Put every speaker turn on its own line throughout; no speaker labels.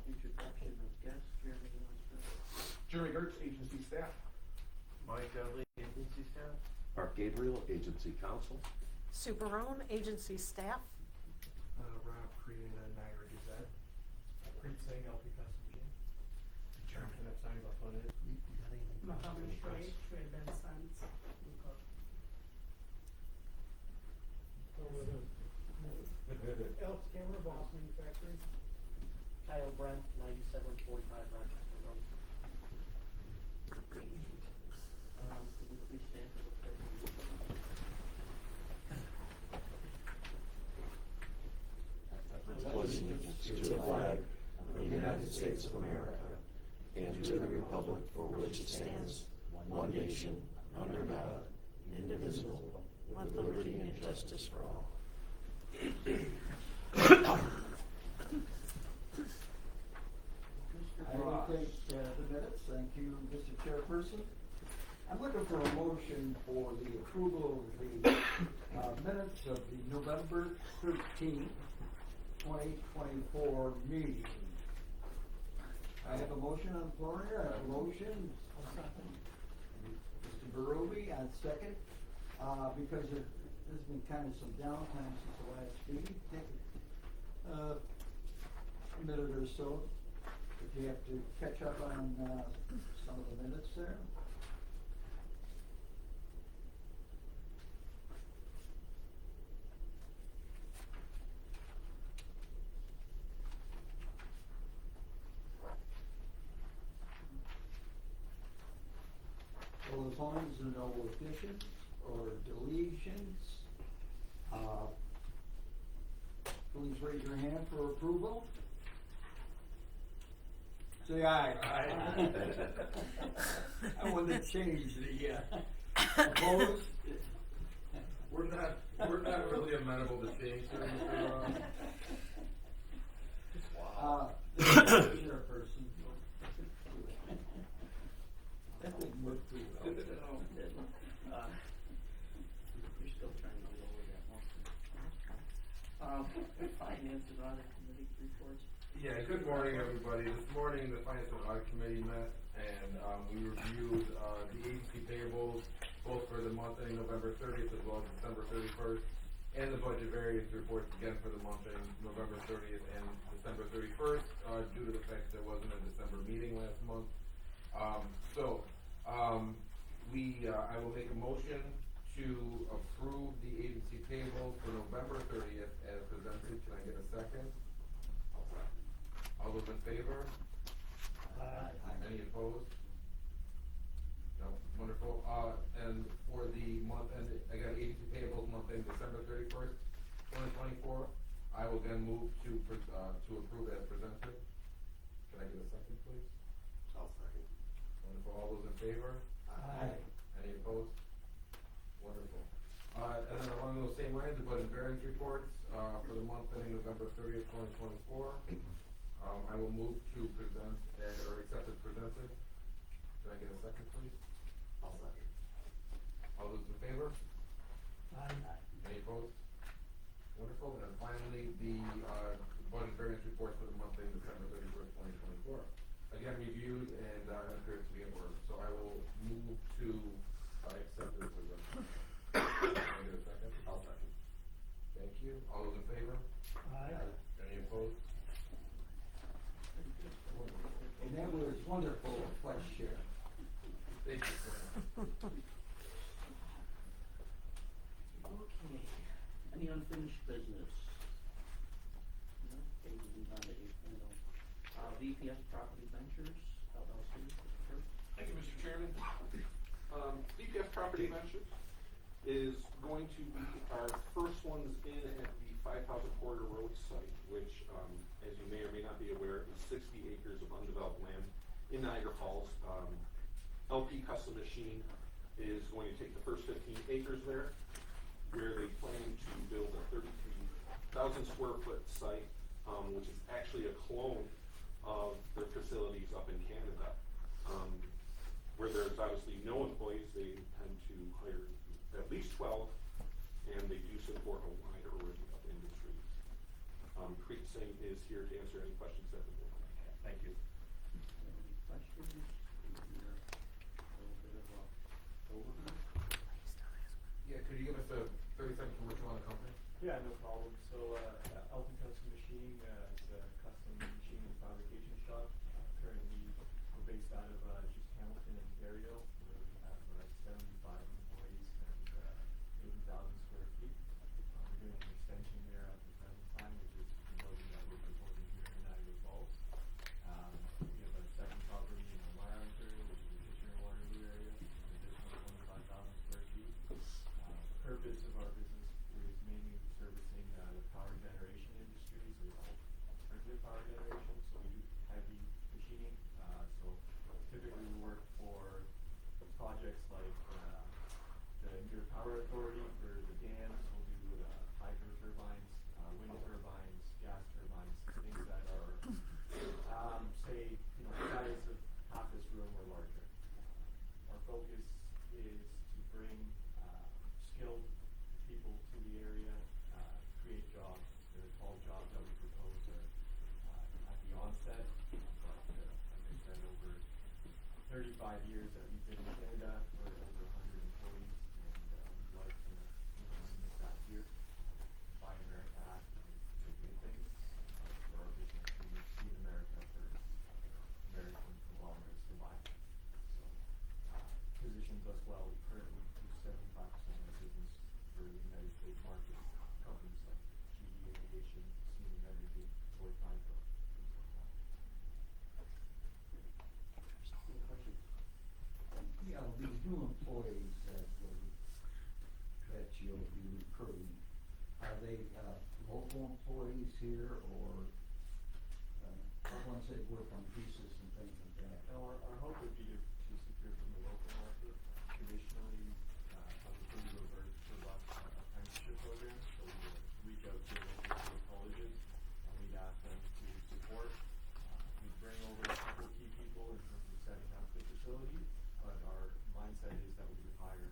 Introduction of guests, Jeremy Webster.
Jeremy Gertz, agency staff.
Mike Dudley, agency staff.
Art Gabriel, agency counsel.
Sue Barone, agency staff.
Rob Crean, Niagara Gazette. Preet Singh, LP Custom Machine. Chairman, can I have sign about what it is?
Mohammed Shoaib, Shoaib and Sons. Elks Camera, Boss Manufacturing.
Kyle Brent, 9745 Rochester Road. Could you please stand for the pledge?
Allegiance to the flag of the United States of America and to the republic for which it stands, one nation, under God, indivisible, with liberty and justice for all.
I will take the minutes. Thank you, Mr. Chairperson. I'm looking for a motion for the approval of the minutes of the November 13th, 2024 meeting. I have a motion on the floor here. I have a motion. Mr. Berube on second. Because there's been kind of some downtime since the last meeting. Take a minute or so if you have to catch up on some of the minutes there. Well, as long as there are no additions or deletions, please raise your hand for approval. Say aye. Aye. I want to change the opposed.
We're not really amenable to change here, Mr.
The chairperson. That didn't work too well.
You're still trying to lower that one. Finance and Audit Committee reports.
Yeah, good morning, everybody. This morning, the Finance and Audit Committee met, and we reviewed the agency payables, both for the month ending November 30th as well as December 31st, and the budget variance reports again for the month ending November 30th and December 31st, due to the fact that there wasn't a December meeting last month. I will make a motion to approve the agency payables for November 30th as presented. Can I get a second? All those in favor?
Aye.
Any opposed? No, wonderful. And for the month end, I got agency payables month end December 31st, 2024. I will then move to approve as presented. Can I get a second, please?
I'll second.
Wonderful. All those in favor?
Aye.
Any opposed? Wonderful. And then along those same lines, the budget variance reports for the month ending November 30th, 2024. I will move to present or accept as presented. Can I get a second, please?
I'll second.
All those in favor?
Aye.
Any opposed? Wonderful. And finally, the budget variance reports for the month ending December 31st, 2024. Again, reviewed and appears to be in order. So I will move to accept as presented. Can I get a second?
I'll second.
Thank you. All those in favor?
Aye.
Any opposed?
And that was wonderful, Vice Chair.
Thank you, sir.
Okay. Any unfinished business? No? Okay, we move on to 8.0. VPS Property Ventures, LLC, first.
Thank you, Mr. Chairman. DPS Property Ventures is going to be our first ones in at the 5,000 Corridor Road site, which, as you may or may not be aware, is 60 acres of undeveloped land in Niagara Falls. LP Custom Machine is going to take the first 15 acres there, where they plan to build a 33,000 square foot site, which is actually a clone of their facilities up in Canada. Where there's obviously no employees, they tend to hire at least 12, and they do support a wide array of industries. Preet Singh is here to answer any questions that the board might have.
projects like the New York Power Authority for the dams. We'll do hydro turbines, wind turbines, gas turbines, things that are, say, the size of half this room or larger. Our focus is to bring skilled people to the area, create jobs. The 12 jobs that we propose are at the onset, but like I said, over 35 years that we've been in Canada, we're over 100 employees, and we'd like to miss that here, Buy America Act, and do good things for our business. We see in America for American conglomerates to buy. So, positions us well. We currently do 75% of our business for the United States market. Companies like GE Aviation, Siemens Energy, Ford Hydro, things like that.
Any questions?
Yeah, these new employees that you'll be recruiting, are they local employees here or ones that work on pieces and things like that?
Now, our hope would be to secure from the local market. Traditionally, publicly robust apprenticeship program, so we would reach out to local colleges and we'd ask them to support. We'd bring over a couple key people in terms of setting up the facility, but our mindset is that we would hire.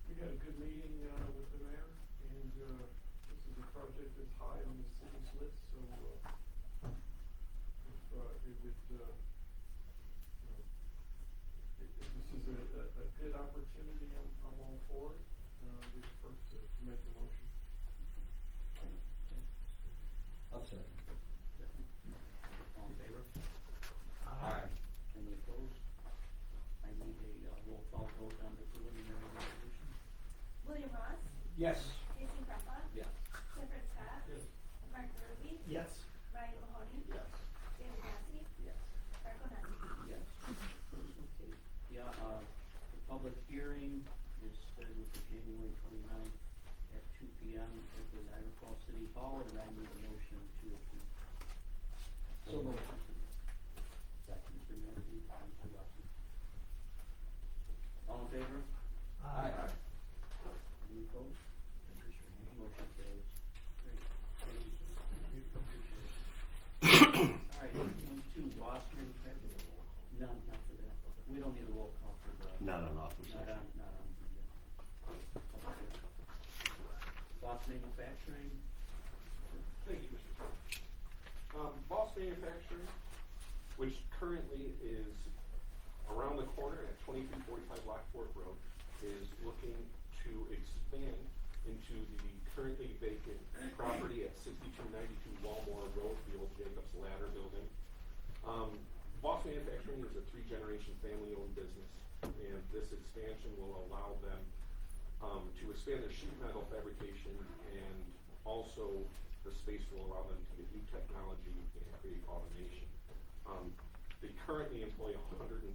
We had a good meeting with the mayor, and this is a project that's high on the city's list, so if it would, if this is a good opportunity, I'm all for it. We're the first to make the motion.
I'll second.
All in favor?
Aye.
Any opposed? I need a roll call vote on the preliminary resolution.
William Ross,
Yes.
Jason Crefla,
Yes.
Clifford Scott,
Yes.
Mark Ruby,
Yes.
Ryan Mahoney,
Yes.
David Massey,
Yes.
Mark O'Neil.
Yes. Okay. Yeah, the public hearing is scheduled for January 29th at 2 p.m. at the Niagara Falls City Hall, and I need a motion to approve.
So moved.
Second, Mr. Massey, Mr. Watson. All in favor?
Aye.
Any opposed? Motion carries. Great. Thank you. All right, moving to Boston. None, not for that. We don't need a roll call for the.
Not on offer
Not
section.
on, not on the, Boss Manufacturing.
Thank you, Mr. Chairman. Boss Manufacturing, which currently is around the corner at 2345 Lockport Road, is looking to expand into the currently vacant property at 6292 Walmore Road, the old Jacob's Ladder building. Boss Manufacturing is a 3-generation family-owned business, and this expansion will allow them to expand their sheet metal fabrication, and also the space will allow them to get new technology and create automation. They currently employ 107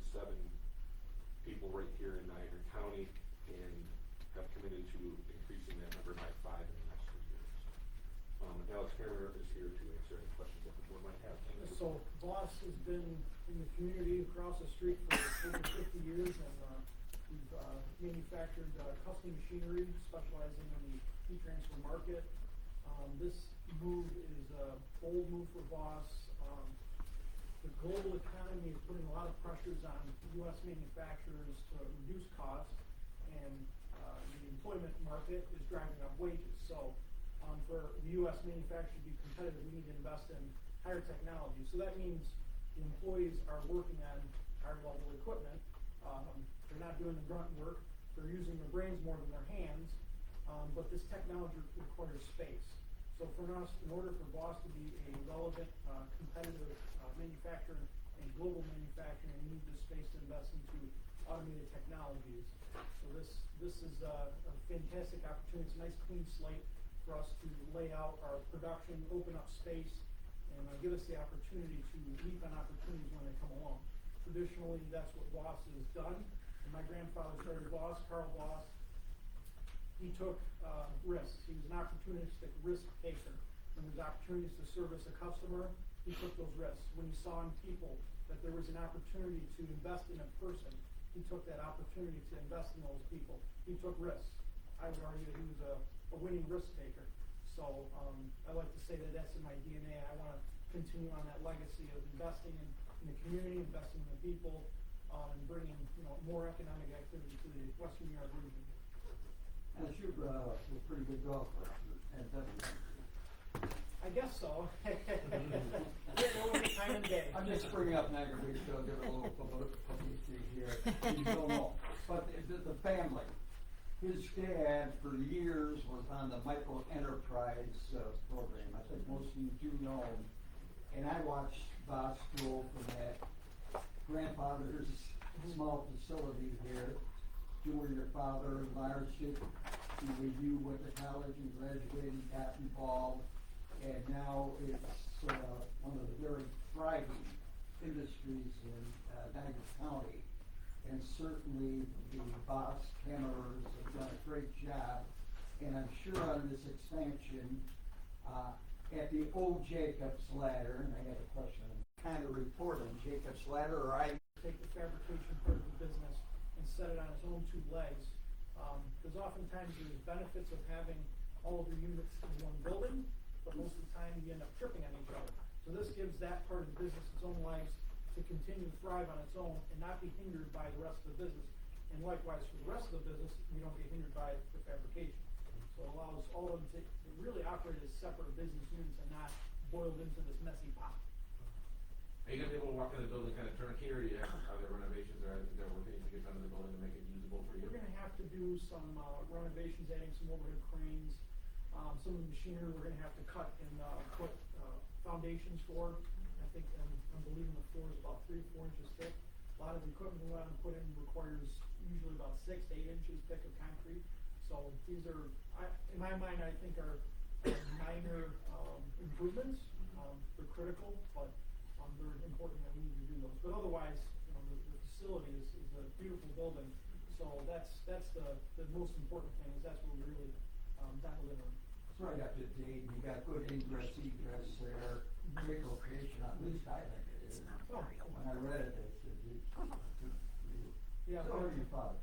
people right here in Niagara County and have committed to increasing that number by 5 in the next 3 years. Alex Hammer is here to answer any questions that the board might have.
So Boss has been in the community across the street for over 50 years, and we've manufactured custom machinery specializing in the heat transfer market. This move is a bold move for Boss. The global economy is putting a lot of pressures on U.S. manufacturers to reduce costs, and the employment market is driving up wages. So for the U.S. manufacturers to be competitive, we need to invest in higher technology. So that means the employees are working on higher level equipment. They're not doing the grunt work. They're using their brains more than their hands. But this technology requires space. So for us, in order for Boss to be a relevant, competitive manufacturer and global manufacturing, we need this space to invest into automated technologies. So this is a fantastic opportunity. It's a nice clean slate for us to lay out our production, open up space, and give us the opportunity to leap on opportunities when they come along. Traditionally, that's what Boss has done. When my grandfather started Boss, Carl Boss, he took risks. He was an opportunistic risk taker. When there's opportunities to service a customer, he took those risks. When he saw in people that if there was an opportunity to invest in a person, he took that opportunity to invest in those people. He took risks. I would argue that he was a winning risk taker. So I like to say that that's in my DNA. I want to continue on that legacy of investing in the community, investing in the people, and bringing more economic activity to the Western New York region.
And you were a pretty good golfer at WNC.
I guess so. There was a time and day.
I'm just bringing up Niagara Beach to give it a little publicity here. You don't know. But the family, his dad for years was on the micro enterprise program. I think most of you do know him. And I watched Boss grow from that grandfather's small facility here to where your father, Lars, when you went to college and graduated, got involved. And now it's one of the very thriving industries in Niagara County. And certainly the Boss Camerers have done a great job. And I'm sure on this expansion, at the old Jacob's Ladder, and I got a question, kind of report on Jacob's Ladder, or I
take the fabrication part of the business and set it on its own two legs. Because oftentimes there's benefits of having all of your units in one building, but most of the time you end up tripping on each other. So this gives that part of the business its own legs to continue to thrive on its own and not be hindered by the rest of the business. And likewise for the rest of the business, we don't get hindered by the fabrication. So it allows all of them to really operate as separate business units and not boiled into this messy pot.
Are you gonna be able to walk in the building kind of turnkey, or are there renovations or is there work that needs to get done in the building to make it usable for you?
We're gonna have to do some renovations, adding some overhead cranes, some of the machinery we're gonna have to cut and put foundations for. I think I'm believing the floor is about 3 or 4 inches thick. A lot of the equipment we want to put in requires usually about 6 to 8 inches thick of concrete. So these are, in my mind, I think are minor improvements. They're critical, but they're important that we need to do those. But otherwise, the facility is a beautiful building. So that's the most important thing. Is that's what we really dialed in on.
It's right up to date. You got good ingress, egress there, great location. At least I think it is. When I read it,
Yeah.
So are your father.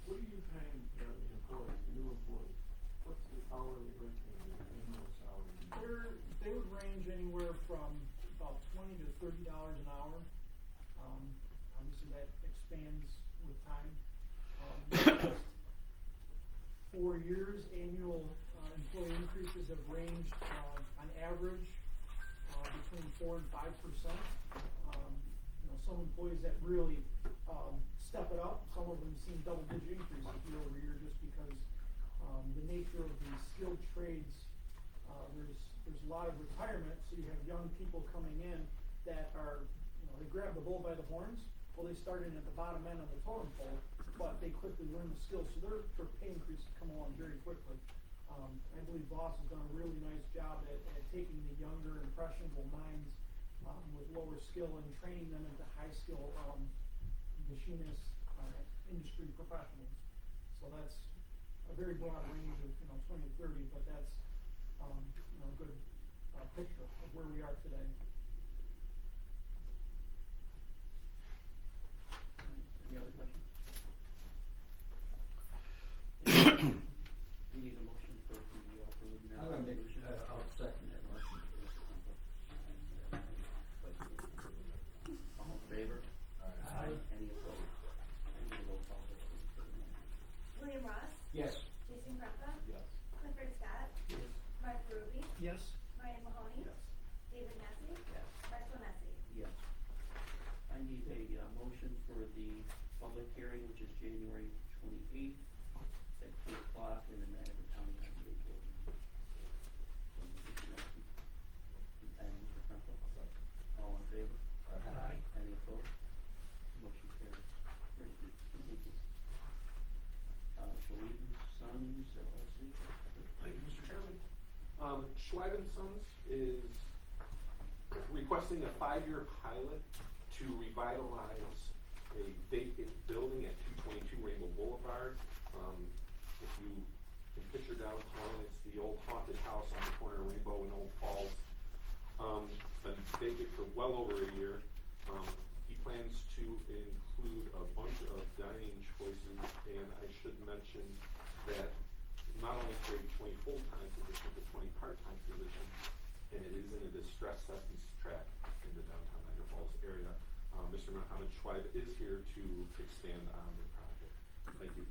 What are you paying the employees, the new employees? What's the hourly rate and the annual salary?
They would range anywhere from about $20 to $30 an hour. Obviously that expands with time. The last 4 years, annual employee increases have ranged on average between 4 and 5%. Some employees that really step it up, some of them seen double-digit increases year over year just because the nature of the skilled trades, there's a lot of retirement, so you have young people coming in that are, they grab the bull by the horns. Well, they started at the bottom end of the totem pole, but they quickly learn the skills, so their pay increases come along very quickly. I believe Boss has done a really nice job at taking the younger, impressionable minds with lower skill and training them into high skill machinists, industry professionals. So that's a very broad range of 20 to 30, but that's a good picture of where we are today.
Any other questions? We need a motion for the preliminary
I'm gonna make,
resolution.
I'll second that motion.
All in favor?
Aye.
Any opposed? Any roll call vote, please, for the matter.
William Ross.
Yes.
Jason Krupka.
Yes.
Clifford Scott.
Yes.
Mark Ruby.
Yes.
Ryan Mahoney.
Yes.
David Massey.
Yes.
Mark Lemessy.
Yes. I need a motion for the public hearing, which is January 28th at 2 o'clock in the Niagara County Assembly Building. And Mr. Crumple? All in favor?
Aye.
Any opposed? Motion carries. Very good. Thank you. Schwab Sons LLC.
Thank you, Mr. Chairman. Schwab & Sons is requesting a 5-year pilot to revitalize a vacant building at 222 Rainbow Boulevard. If you can picture downtown, it's the old haunted house on the corner of Rainbow and Old Falls. been vacant for well over a year. He plans to include a bunch of dining choices, and I should mention that not only create 20 full-time positions, but 20 part-time positions, and it is in a distressed census tract in the downtown Niagara Falls area. Mr. Mohammed Schweib is here to expand on the project. Thank you.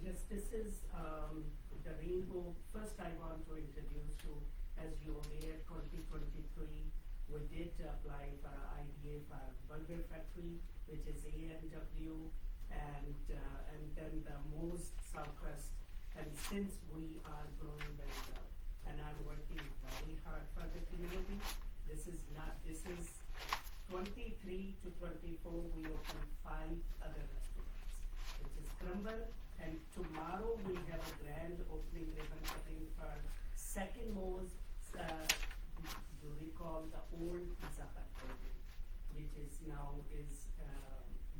Yes, this is the Rainbow. First, I want to introduce you, as you are aware, 2023, we did apply for our IDA for Burger Factory, which is ANW, and then the Moose Southwest. And since we are growing very well, and I'm working very hard for the community, this is 23 to 24, we opened 5 other restaurants, which is Crumble, and tomorrow we have a grand opening ribbon cutting for second most, you recall the old Pizza Hut building, which is now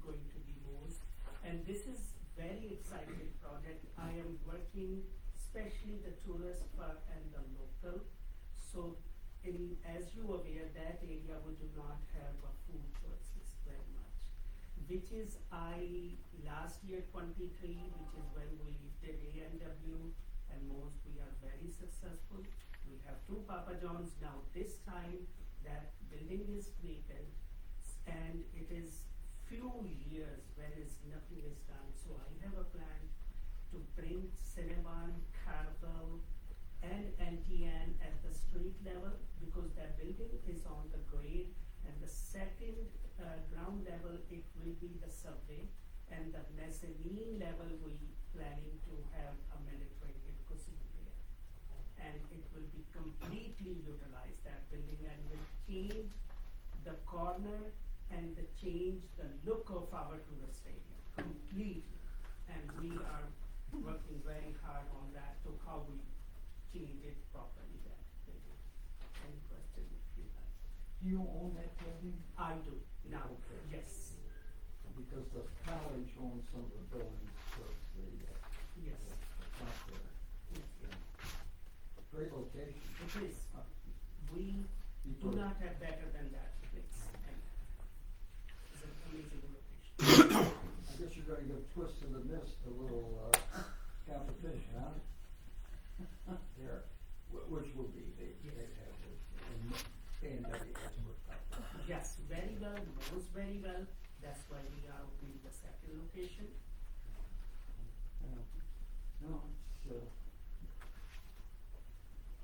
going to be most. And this is very exciting project. I am working, especially the tourist part and the local. So as you are aware, that area we do not have food choices very much. Which is last year 23, which is when we did ANW, and most we are very successful. We have 2 Papa John's now. This time that building is vacant, and it is few years where nothing is done. So I have a plan to bring Cinnabon, Carvel, and NTN at the street level, because that building is on the grade, and the second ground level it will be the subway, and the mezzanine level we planning to have a Mediterranean cuisine there, and it will be completely utilized, that building, and will change the corner and change the look of our tourist stadium completely, and we are working very hard on that to how we change it properly there. Any question if you have?
Do you own that building?
I do now,
Okay.
yes,
Because the college owns some of the buildings towards the,
yes,
top there.
yes.
Yeah. Great location.
It is, we do not have better than that place, and it's an amazing location.
I guess you're gonna give Twist of the Mist a little, competition, huh? There, which will be, they have it, and has worked out.
Yes, very well, knows very well, that's why we are opening the second location.
No, it's,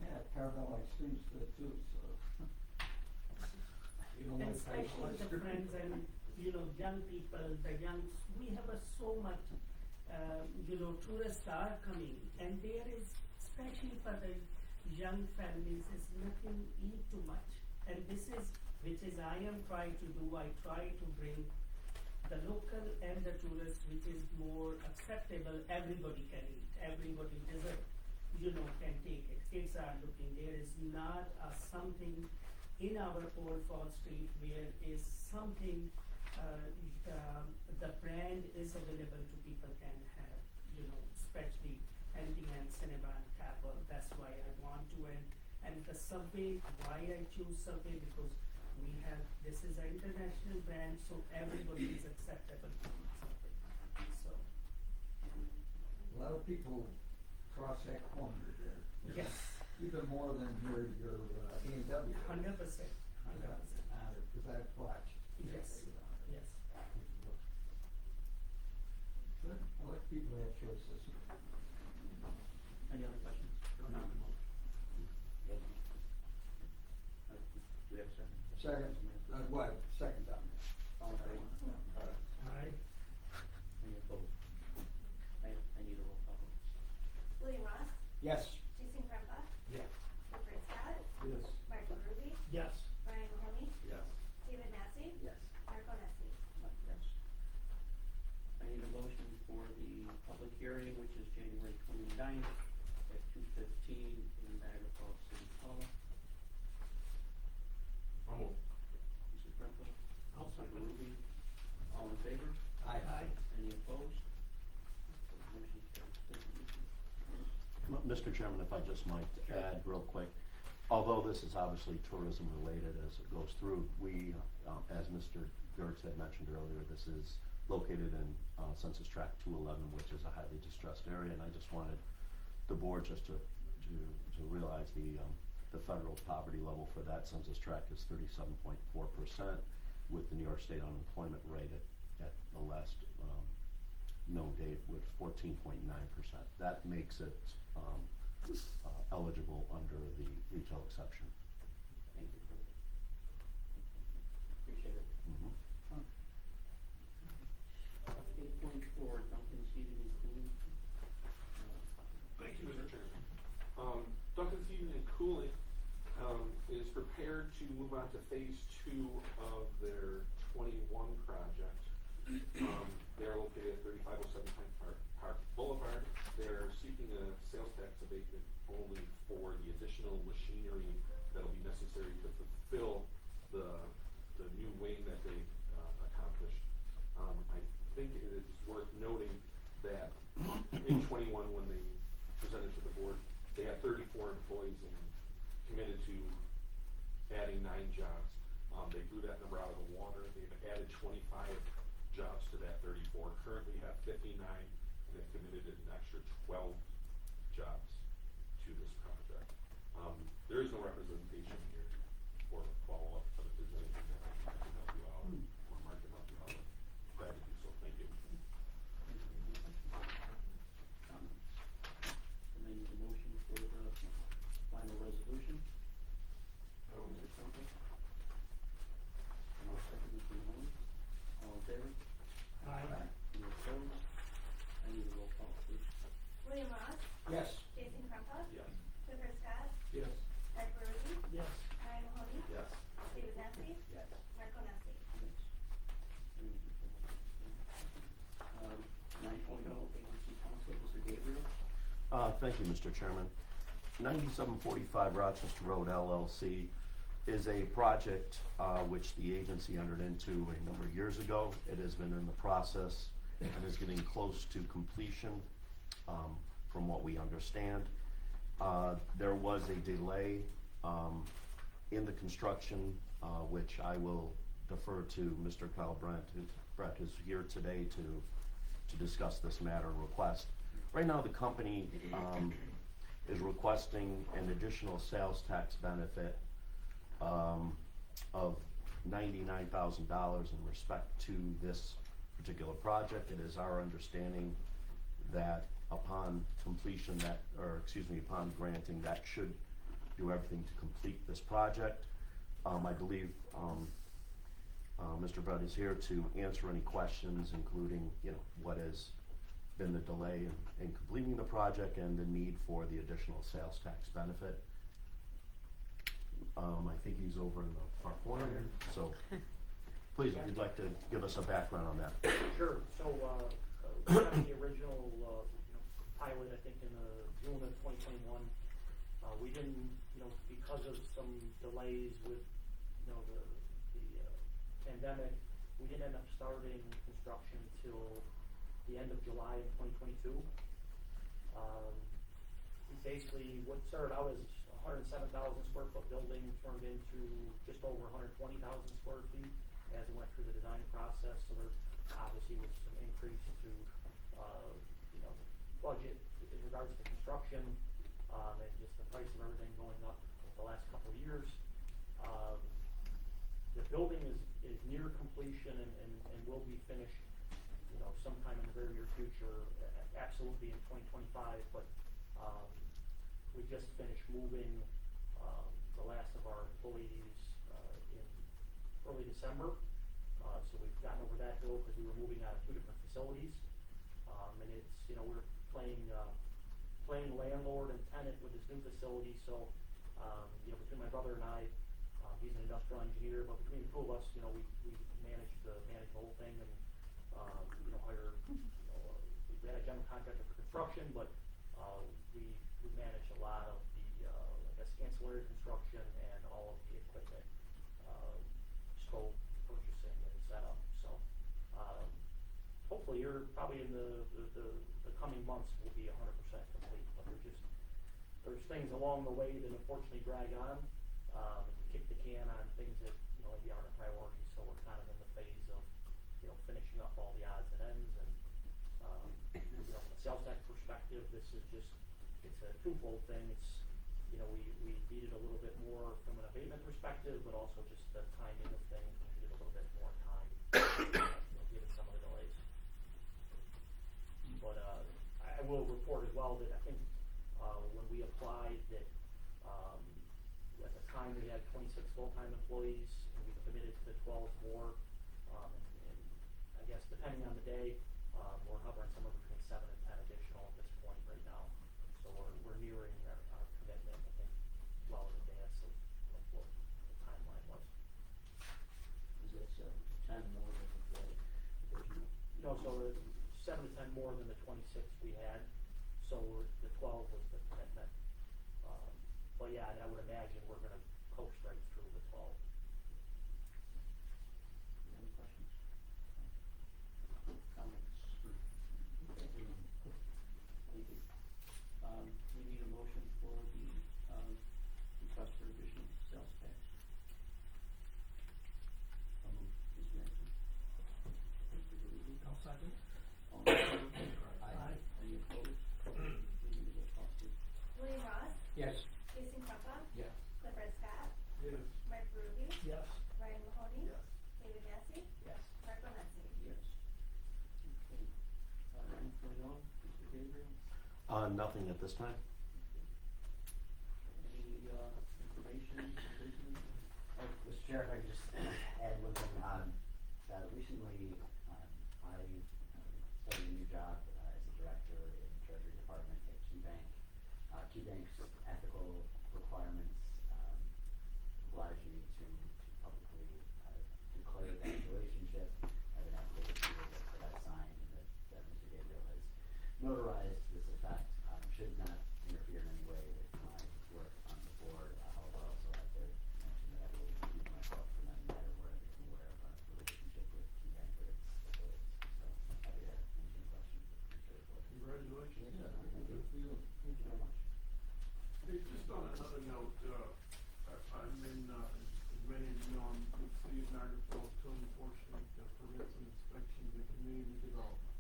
yeah, Carvel ice cream's good too, so. You don't
And
like
especially
ice
the
cream?
friends and, young people, we have so much, tourists are coming, and there is, especially for the young families, is nothing eat too much. And this is, which is I am trying to do, I try to bring the local and the tourists, which is more acceptable, everybody can eat, everybody deserve, can take it. Kids are looking, there is not something in our Old Fall Street where is something, the brand is available to people can have, especially NTN, Cinnabon, Carvel. That's why I want to, and the Subway, why I choose Subway, because we have, this is an international brand, so everybody is acceptable to eat Subway. So,
A lot of people cross that corner there.
yes,
Even more than your A&W.
100%, 100%.
Because I've watched.
Yes, yes.
Good, I like people have choices.
Any other questions? No. Yes. Do we have a second?
Second, second time.
All in favor?
Aye.
Any opposed? I need a roll call.
William Ross,
Yes.
Jason Krempa,
Yes.
Wilfred Scott,
Yes.
Michael Ruby,
Yes.
Brian Mahoney,
Yes.
David Massey,
Yes.
Marco Nessie.
Yes. I need a motion for the public hearing, which is January 29th at 2:15 in Niagara Falls City Hall.
I'll move.
Mr. Krempa? Mr. Ruby? All in favor?
Aye.
Any opposed? Motion carries. Thank you.
Mr. Chairman, if I just might add real quick, although this is obviously tourism related as it goes through, we, as Mr. Gertz had mentioned earlier, this is located in Census Tract 211, which is a highly distressed area, and I just wanted the board just to realize the federal poverty level for that census tract is 37.4%, with the New York State unemployment rate at the last known date was 14.9%. That makes it eligible under the retail exception.
Thank you for that. Appreciate it.
Mm-hmm.
8.4, Duncan's Heating and Cooling.
Thank you, Mr. Chairman. Duncan's Heating and Cooling is prepared to move on to phase 2 of their 21 project. They're located at 3507 Park Boulevard. They're seeking a sales tax abatement only for the additional machinery that'll be necessary to fulfill the new wing that they accomplished. I think it is worth noting that in 21, when they presented to the board, they had 34 employees and committed to adding 9 jobs. They blew that number out of the water. They've added 25 jobs to that 34. Currently have 59, and they've committed an extra 12 jobs to this project. There is no representation here for follow-up, but if there's anything that I can help you out, or Mark can help you out, glad to do so. Thank you.
And I need a motion for the final resolution. Mr. Trumper? And I'll second Mr. Mahoney. All in favor?
Aye.
Any opposed? I need a roll call, please.
William Ross,
Yes.
Jason Krumpa,
Yes.
Clifford Scott,
Yes.
Ed Brody,
Yes.
Ryan Mahoney,
Yes.
David Massey,
Yes.
Marco Nessie.
Yes. 9.0, Agency Council, Mr. Gabriel.
Thank you, Mr. Chairman. 9745 Rochester Road LLC is a project which the agency entered into a number of years ago. It has been in the process and is getting close to completion, from what we understand. There was a delay in the construction, which I will defer to Mr. Kyle Brett, who's here today to discuss this matter request. Right now, the company is requesting an additional sales tax benefit of $99,000 in respect to this particular project. It is our understanding that upon completion upon granting, that should do everything to complete this project. I believe Mr. Brett is here to answer any questions, including, what has been the delay in completing the project and the need for the additional sales tax benefit. I think he's over in the far corner, so please, if you'd like to give us a background on that.
Sure, so, we had the original, pilot, I think, in, June of 2021. We didn't, because of some delays with, the pandemic, we didn't end up starting construction till the end of July of 2022. Basically, what started out as 107,000 square foot building turned into just over 120,000 square feet as it went through the design process. So there obviously was some increase to, budget in regards to construction, and just the price of everything going up the last couple of years. The building is near completion and will be finished, sometime in the very near future, absolutely in 2025, but, we just finished moving, the last of our employees, in early December. So we've gotten over that hill because we were moving out of 2 different facilities. And it's, we're playing landlord and tenant with this new facility, so, between my brother and I, he's an industrial engineer, but between the two of us, we manage the whole thing and, hire, we had a general contractor for construction, but, we manage a lot of the, ancillary construction and all of the equipment, scope, purchasing and setup, so, hopefully you're probably in the coming months will be 100% complete, but they're
there's things along the way that unfortunately drag on, and we kick the can on things that, you know, maybe aren't a priority, so we're kind of in the phase of, you know, finishing up all the odds and ends, and, you know, from a sales tax perspective, this is just, it's a twofold thing. It's, you know, we needed a little bit more from an abatement perspective, but also just the timing of things, we needed a little bit more time, you know, given some of the delays. But, I will report as well that I think, when we applied that, at the time we had 26 full-time employees, and we committed to the 12 more, and I guess depending on the day, we're hovering somewhere between 7 and 10 additional at this point right now. So we're nearing our commitment, I think, well in advance of what the timeline was.
Is that 10 more than the original?
No, so 7 to 10 more than the 26 we had, so the 12 was the commitment. But yeah, and I would imagine we're gonna coast right through the 12.
Any other questions? Comments? Okay. Thank you. We need a motion for the, request for additional sales tax. Ms. Mason? Mr. Dooley?
I'll second.
All in favor? Aye. Any opposed? Meeting is adjourned.
William Ross,
Yes.
Jason Crupa,
Yes.
Clifford Scott,
Yes.
Mike Ruby,
Yes.
Ryan Mahoney,
Yes.
David Massey,
Yes.
Mark Bonesi.
Yes. Okay. Anything else, Mr. Gabriel?
Nothing at this time.
Any, information, business?
Mr. Chair, if I could just add one thing, recently, I started a new job as a director in the Treasury Department at KeyBank. KeyBank's ethical requirements oblige me to publicly declare that relationship. I have an ethical agreement that I signed and that Mr. Gabriel has notarized to this effect. Should not interfere in any way with my work on the board. However, I also have to mention that I will remove myself from any matter where I become aware of a relationship with KeyBank or its affiliates. So happy to answer any questions.
Congratulations.
Yeah, good for you. Thank you very much.
Hey, just on another note, I'm in, as many of you know, I'm with the City of Niagara Falls Code Enforcement, permits and inspections and community development.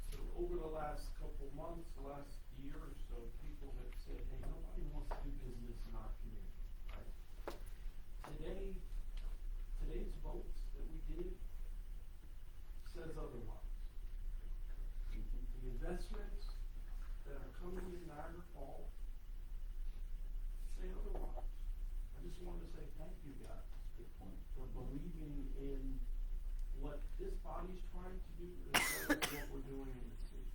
So over the last couple months, the last year or so, people have said, hey, nobody wants to do business in our community, right? Today's votes that we did says otherwise. The investments that are coming in Niagara Falls say otherwise. I just wanted to say thank you guys.
Good point.
For believing in what this body's trying to do as well as what we're doing in the city.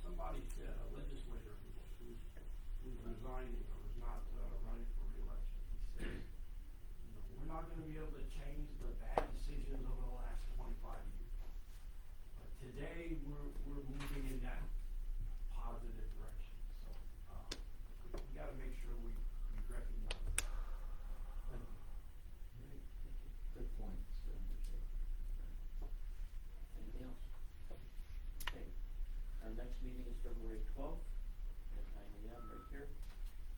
Somebody said, a legislator who's resigning or is not running for re-election, he said, you know, we're not gonna be able to change the bad decisions over the last 25 years. But today, we're moving in that positive direction. So, we gotta make sure we recognize that. Thank you.
Great, thank you. Good point, Mr. Undertaker. Anything else? Okay, our next meeting is February 12th at 9 AM right here,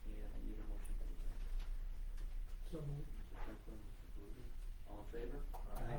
and I need a motion to adjourn.
So moved.
Mr. Franklin, Mr. Blue, all in favor?
Aye.